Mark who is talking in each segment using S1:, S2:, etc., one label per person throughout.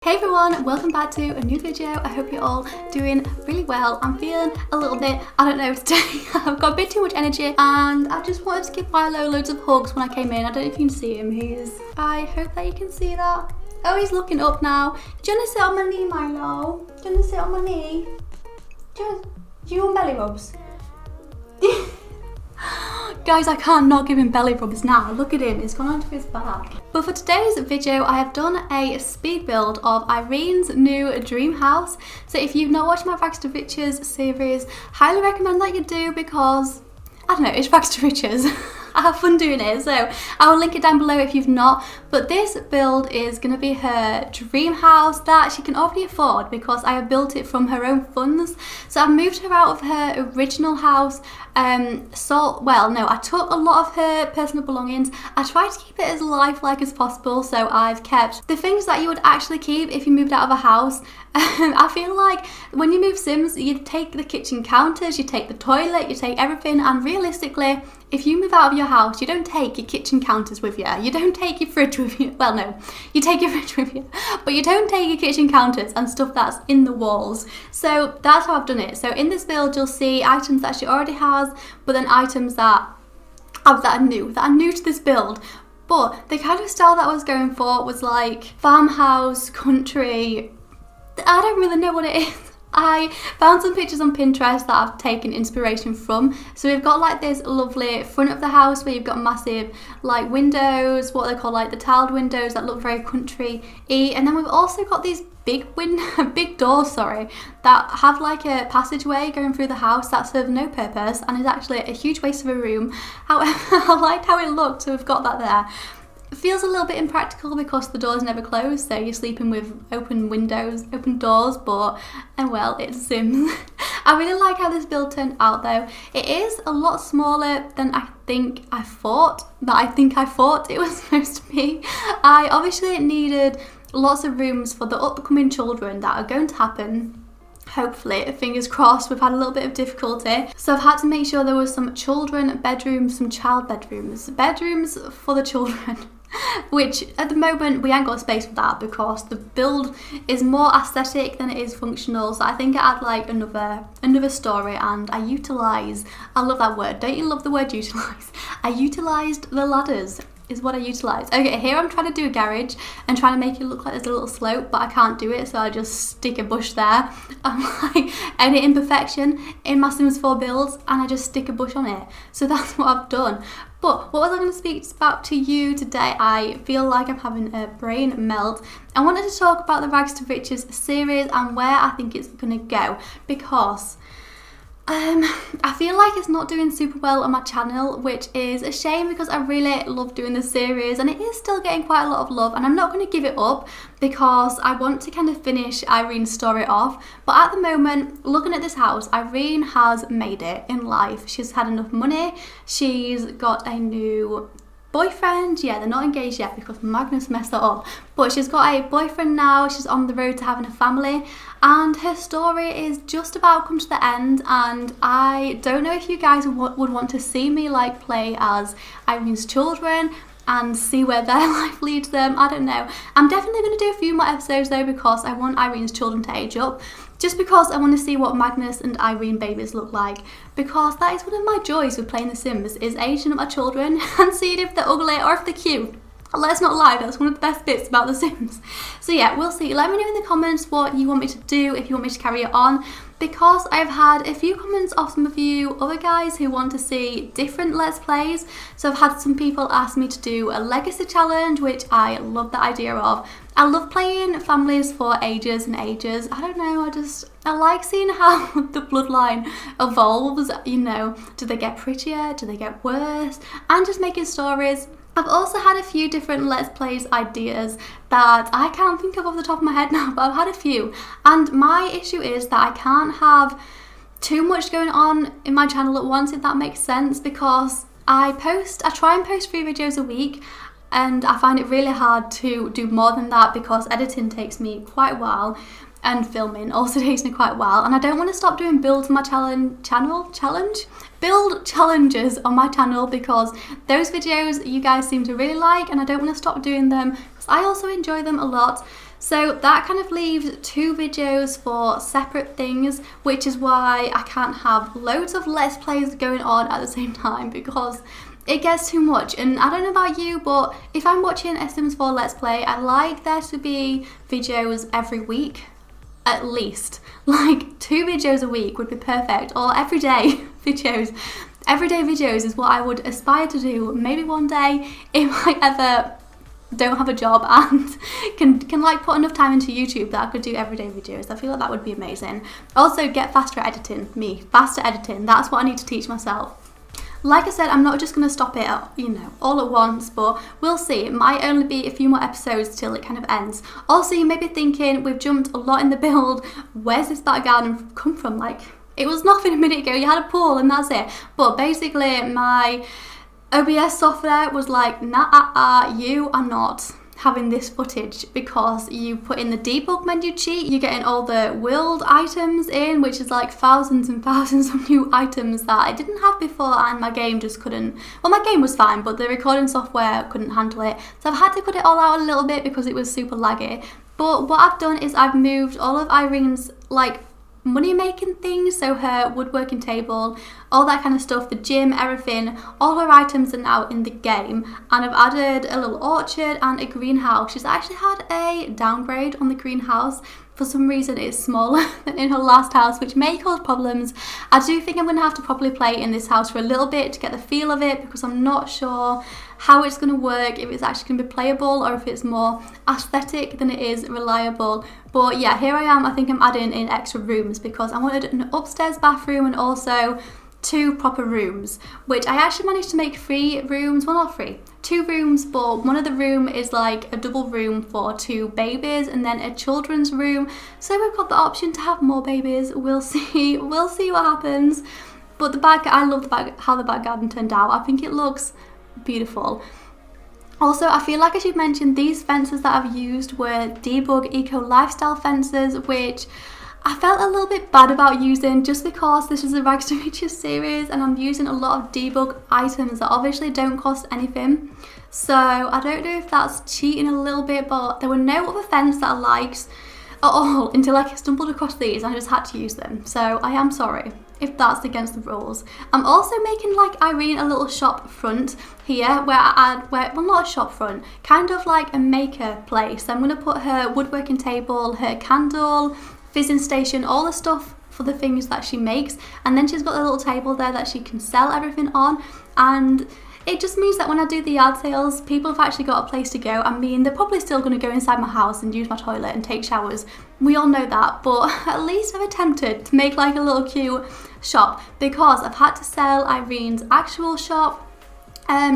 S1: Hey everyone, welcome back to a new video. I hope you're all doing really well. I'm feeling a little bit, I don't know, today I've got a bit too much energy and I just wanted to give Milo loads of hugs when I came in. I don't know if you can see him. I hope that you can see that. Oh, he's looking up now. Do you want to sit on my knee, Milo? Do you want to sit on my knee? Do you want belly rubs? Guys, I can't not give him belly rubs now. Look at him, he's gone onto his back. But for today's video, I have done a speed build of Irene's new dream house. So if you've not watched my Rags to Riches series, highly recommend that you do because, I don't know, it's Rags to Riches. I have fun doing it, so I will link it down below if you've not. But this build is going to be her dream house that she can already afford because I have built it from her own funds. So I've moved her out of her original house. I took a lot of her personal belongings. I tried to keep it as lifelike as possible, so I've kept the things that you would actually keep if you moved out of a house. I feel like when you move Sims, you take the kitchen counters, you take the toilet, you take everything, and realistically, if you move out of your house, you don't take your kitchen counters with you. You don't take your fridge with you. Well, no, you take your fridge with you, but you don't take your kitchen counters and stuff that's in the walls. So that's how I've done it. So in this build, you'll see items that she already has, but then items that are new to this build. But the kind of style that I was going for was like farmhouse, country. I don't really know what it is. I found some pictures on Pinterest that I've taken inspiration from. So we've got like this lovely front of the house where you've got massive like windows, what they call like the tiled windows that look very country-y. And then we've also got these big doors, that have like a passageway going through the house that serves no purpose and is actually a huge waste of a room. However, I liked how it looked, so we've got that there. It feels a little bit impractical because the doors never close, so you're sleeping with open windows, open doors, but, and well, it's Sims. I really like how this build turned out though. It is a lot smaller than I think I thought it was supposed to be. I obviously needed lots of rooms for the upcoming children that are going to happen. Hopefully, fingers crossed. We've had a little bit of difficulty, so I've had to make sure there was some children bedrooms, some child bedrooms for the children. Which at the moment we ain't got space for that because the build is more aesthetic than it is functional. So I think I add like another story, and I love that word. Don't you love the word utilize? I utilised the ladders is what I utilised. Okay, here I'm trying to do a garage and trying to make it look like there's a little slope, but I can't do it, so I just stick a bush there. I'm like editing perfection in my Sims 4 builds and I just stick a bush on it. So that's what I've done. But what was I going to speak about to you today? I feel like I'm having a brain melt. I wanted to talk about the Rags to Riches series and where I think it's going to go because I feel like it's not doing super well on my channel, which is a shame because I really love doing this series and it is still getting quite a lot of love, and I'm not going to give it up because I want to kind of finish Irene's story off. But at the moment, looking at this house, Irene has made it in life. She's had enough money, she's got a new boyfriend. Yeah, they're not engaged yet because Magnus messed that up, but she's got a boyfriend now, she's on the road to having a family, and her story is just about come to the end. And I don't know if you guys would want to see me like play as Irene's children and see where their life leads them. I don't know. I'm definitely going to do a few more episodes though because I want Irene's children to age up, just because I want to see what Magnus and Irene babies look like, because that is one of my joys with playing The Sims, is aging up my children and seeing if they're ugly or if they're cute. Let's not lie, that's one of the best bits about The Sims. So yeah, we'll see. Let me know in the comments what you want me to do, if you want me to carry it on, because I've had a few comments off some of you other guys who want to see different Let's Plays. So I've had some people ask me to do a legacy challenge, which I love the idea of. I love playing families for ages and ages. I don't know, I like seeing how the bloodline evolves, you know. Do they get prettier? Do they get worse? And just making stories. I've also had a few different Let's Plays ideas that I can't think of off the top of my head now, but I've had a few. And my issue is that I can't have too much going on in my channel at once, if that makes sense, because I try and post 3 videos a week, and I find it really hard to do more than that because editing takes me quite a while and filming also takes me quite a while, and I don't want to stop doing builds on my build challenges on my channel because those videos you guys seem to really like, and I don't want to stop doing them because I also enjoy them a lot. So that kind of leaves 2 videos for separate things, which is why I can't have loads of Let's Plays going on at the same time, because it gets too much. And I don't know about you, but if I'm watching a Sims 4 Let's Play, I like there to be videos every week, at least. Like 2 videos a week would be perfect, or everyday videos. Everyday videos is what I would aspire to do. Maybe one day, if I ever don't have a job and can like put enough time into YouTube that I could do everyday videos. I feel like that would be amazing. Also, get faster at editing. Faster editing. That's what I need to teach myself. Like I said, I'm not just going to stop it, all at once, but we'll see. It might only be a few more episodes till it kind of ends. Also, you may be thinking, we've jumped a lot in the build. Where's this back garden come from? Like, it was nothing a minute ago. You had a pool and that's it. But basically, my OBS software was like, nah, you are not having this footage because you put in the debug menu cheat. You're getting all the world items in, which is like thousands and thousands of new items that I didn't have before, and my game just couldn't. Well, my game was fine, but the recording software couldn't handle it. So I've had to cut it all out a little bit because it was super laggy. But what I've done is I've moved all of Irene's like money making things, so her woodworking table, all that kind of stuff, the gym, everything, all her items are now in the game, and I've added a little orchard and a greenhouse. She's actually had a downgrade on the greenhouse. For some reason it's smaller than in her last house, which may cause problems. I do think I'm going to have to properly play in this house for a little bit to get the feel of it, because I'm not sure how it's going to work, if it's actually going to be playable or if it's more aesthetic than it is reliable. But yeah, here I am. I think I'm adding in extra rooms because I wanted an upstairs bathroom and also 2 proper rooms, which I actually managed to make 3 rooms. Well, not 3, 2 rooms, but one of the room is like a double room for 2 babies and then a children's room. So we've got the option to have more babies. We'll see what happens. But I love how the back garden turned out. I think it looks beautiful. Also, I feel like I should mention these fences that I've used were Debug Eco Lifestyle fences, which I felt a little bit bad about using just because this is a Rags to Riches series and I'm using a lot of debug items that obviously don't cost anything. So I don't know if that's cheating a little bit, but there were no other fence that I liked at all until I stumbled across these and I just had to use them. So I am sorry if that's against the rules. I'm also making like Irene a little shop front here well, not a shop front, kind of like a maker place. I'm going to put her woodworking table, her candle, fizzing station, all the stuff for the things that she makes, and then she's got a little table there that she can sell everything on, and it just means that when I do the yard sales, people have actually got a place to go. I mean, they're probably still going to go inside my house and use my toilet and take showers. We all know that, but at least I've attempted to make like a little cute shop, because I've had to sell Irene's actual shop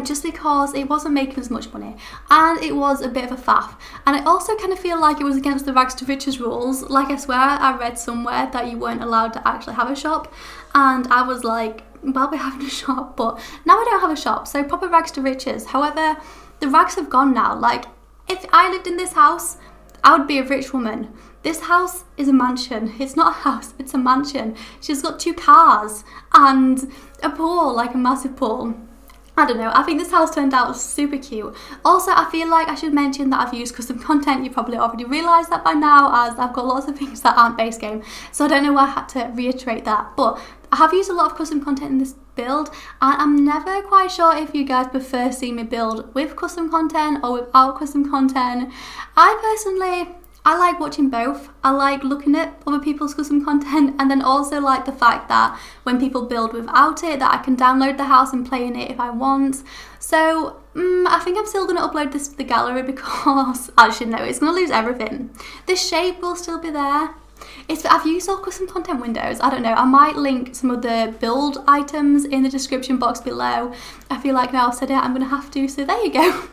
S1: just because it wasn't making as much money and it was a bit of a faff. And I also kind of feel like it was against the Rags to Riches rules. Like, I swear I read somewhere that you weren't allowed to actually have a shop, and I was like, well, we're having a shop, but now I don't have a shop, so proper Rags to Riches. However, the rags have gone now. Like, if I lived in this house, I would be a rich woman. This house is a mansion. It's not a house, it's a mansion. She's got 2 cars and a pool, like a massive pool. I don't know, I think this house turned out super cute. Also, I feel like I should mention that I've used custom content. You probably already realised that by now, as I've got lots of things that aren't base game. So I don't know why I had to reiterate that. But I have used a lot of custom content in this build, and I'm never quite sure if you guys prefer seeing me build with custom content or without custom content. I like watching both. I like looking at other people's custom content, and then also like the fact that when people build without it, that I can download the house and play in it if I want. So I think I'm still going to upload this to the gallery because, actually no, it's going to lose everything. The shape will still be there. I've used all custom content windows. I don't know, I might link some of the build items in the description box below. I feel like now I've said it, I'm going to have to, so there you go.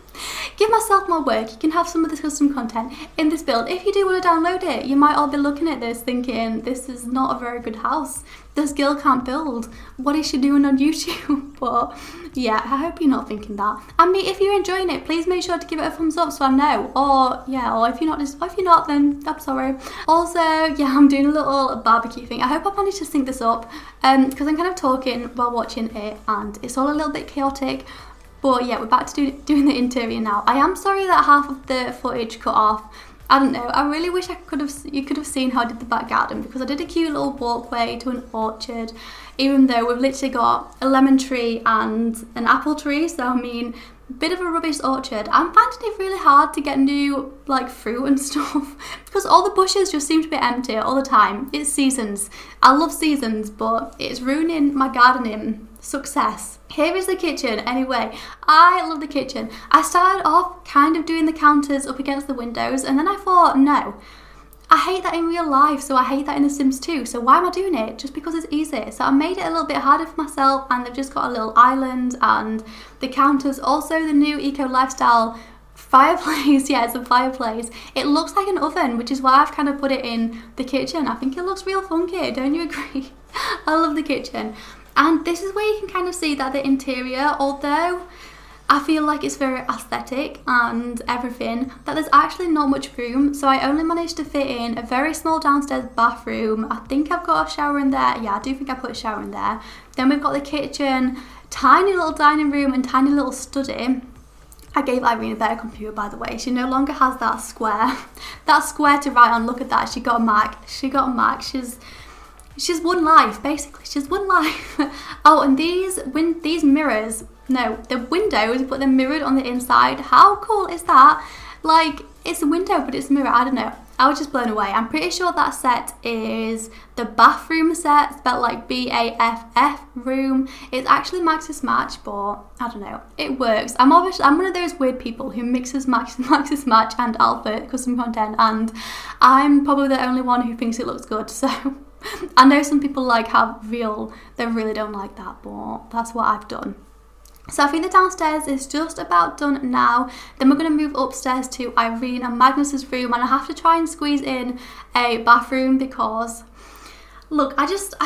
S1: Give myself more work. You can have some of this custom content in this build. If you do want to download it, you might all be looking at this thinking, this is not a very good house. This girl can't build. What is she doing on YouTube? But yeah, I hope you're not thinking that. I mean, if you're enjoying it, please make sure to give it a thumbs up so I know. Or if you're not, then I'm sorry. Also, yeah, I'm doing a little barbecue thing. I hope I managed to sync this up because I'm kind of talking while watching it and it's all a little bit chaotic. But yeah, we're back to doing the interior now. I am sorry that half of the footage cut off. I don't know, I really wish you could have seen how I did the back garden, because I did a cute little walkway to an orchard, even though we've literally got a lemon tree and an apple tree, so I mean, bit of a rubbish orchard. I'm finding it really hard to get new like fruit and stuff because all the bushes just seem to be empty all the time. It's seasons. I love seasons, but it's ruining my gardening success. Here is the kitchen. Anyway, I love the kitchen. I started off kind of doing the counters up against the windows, and then I thought, no, I hate that in real life, so I hate that in The Sims 2, so why am I doing it? Just because it's easy. So I made it a little bit harder for myself, and they've just got a little island and the counters. Also the new eco lifestyle fireplace. Yeah, it's a fireplace. It looks like an oven, which is why I've kind of put it in the kitchen. I think it looks real funky, don't you agree? I love the kitchen. And this is where you can kind of see that the interior, although I feel like it's very aesthetic and everything, that there's actually not much room. So I only managed to fit in a very small downstairs bathroom. I think I've got a shower in there. Yeah, I do think I put a shower in there. Then we've got the kitchen, tiny little dining room and tiny little study. I gave Irene a better computer, by the way. She no longer has that square to write on. Look at that. She got a Mac. She's one life, basically. She's one life. Oh, and these mirrors, no, the windows, but they're mirrored on the inside. How cool is that? Like, it's a window, but it's a mirror. I don't know. I was just blown away. I'm pretty sure that set is the bathroom set, spelled like BAFF room. It's actually Maxis Match, but I don't know. It works. I'm one of those weird people who mixes Maxis Match and Alpha custom content, and I'm probably the only one who thinks it looks good. So I know some people like they really don't like that, but that's what I've done. So I think the downstairs is just about done now. Then we're going to move upstairs to Irene and Magnus's room, and I have to try and squeeze in a bathroom because, look, I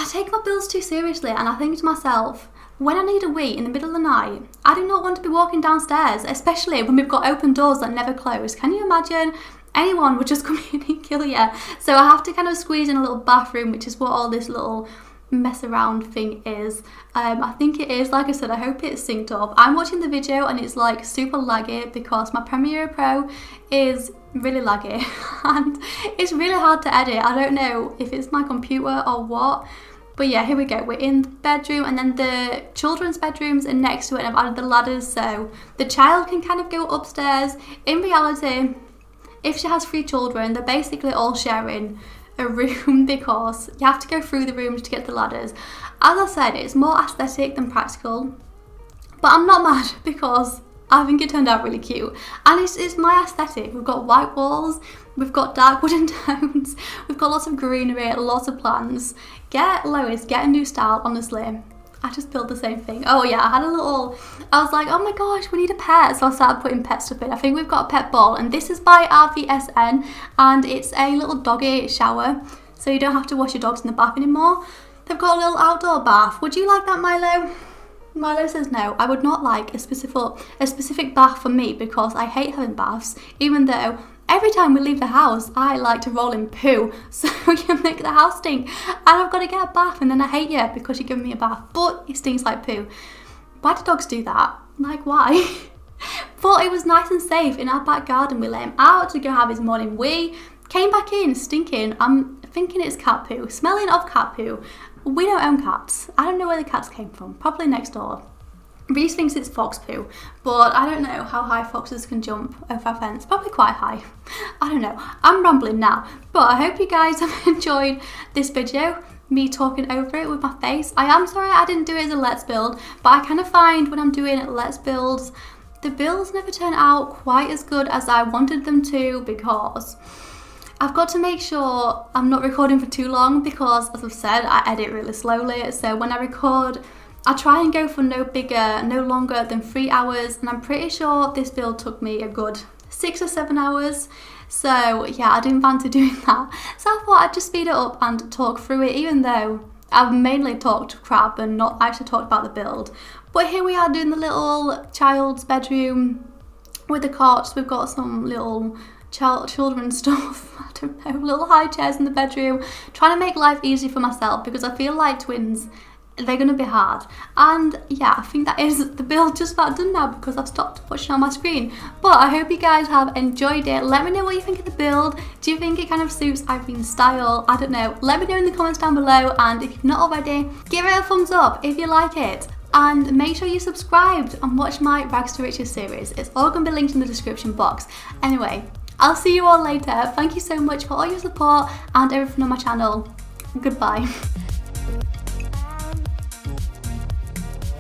S1: take my bills too seriously, and I think to myself, when I need a wee in the middle of the night, I do not want to be walking downstairs, especially when we've got open doors that never close. Can you imagine? Anyone would just come in and kill you. So I have to kind of squeeze in a little bathroom, which is what all this little mess around thing is. I think it is, like I said, I hope it's synced up. I'm watching the video and it's like super laggy because my Premiere Pro is really laggy and it's really hard to edit. I don't know if it's my computer or what, but yeah, here we go. We're in the bedroom, and then the children's bedrooms are next to it, and I've added the ladders so the child can kind of go upstairs. In reality, if she has 3 children, they're basically all sharing a room because you have to go through the rooms to get the ladders. As I said, it's more aesthetic than practical, but I'm not mad because I think it turned out really cute, and it's my aesthetic. We've got white walls, we've got dark wooden tones, we've got lots of greenery, lots of plants. Get Lois, get a new style, honestly. I just built the same thing. Oh yeah, I was like, oh my gosh, we need a pet. So I started putting pet stuff in. I think we've got a pet ball, and this is by RVSN, and it's a little doggy shower. So you don't have to wash your dogs in the bath anymore. They've got a little outdoor bath. Would you like that, Milo? Milo says no. I would not like a specific bath for me because I hate having baths, even though every time we leave the house, I like to roll in poo, so you make the house stink, and I've got to get a bath, and then I hate you because you're giving me a bath, but it stinks like poo. Why do dogs do that? Like, why? But it was nice and safe in our back garden. We let him out to go have his morning wee, came back in stinking. I'm thinking it's cat poo, smelling of cat poo. We don't own cats. I don't know where the cats came from, probably next door. Reese thinks it's fox poo, but I don't know how high foxes can jump over a fence. Probably quite high. I don't know. I'm rambling now, but I hope you guys have enjoyed this video, me talking over it with my face. I am sorry I didn't do it as a let's build, but I kind of find when I'm doing let's builds, the builds never turn out quite as good as I wanted them to because I've got to make sure I'm not recording for too long because, as I've said, I edit really slowly. So when I record, I try and go for no longer than 3 hours, and I'm pretty sure this build took me a good 6 or 7 hours. So yeah, I didn't fancy doing that. So I thought I'd just speed it up and talk through it, even though I've mainly talked crap and not actually talked about the build. But here we are doing the little child's bedroom with the cots. We've got some little children stuff, I don't know, little high chairs in the bedroom, trying to make life easy for myself because I feel like twins, they're going to be hard. And yeah, I think that is the build just about done now because I've stopped watching on my screen. But I hope you guys have enjoyed it. Let me know what you think of the build. Do you think it kind of suits Irene's style? I don't know. Let me know in the comments down below, and if you've not already, give it a thumbs up if you like it. And make sure you subscribed and watch my Rags to Riches series. It's all going to be linked in the description box. Anyway, I'll see you all later. Thank you so much for all your support and everything on my channel. Goodbye.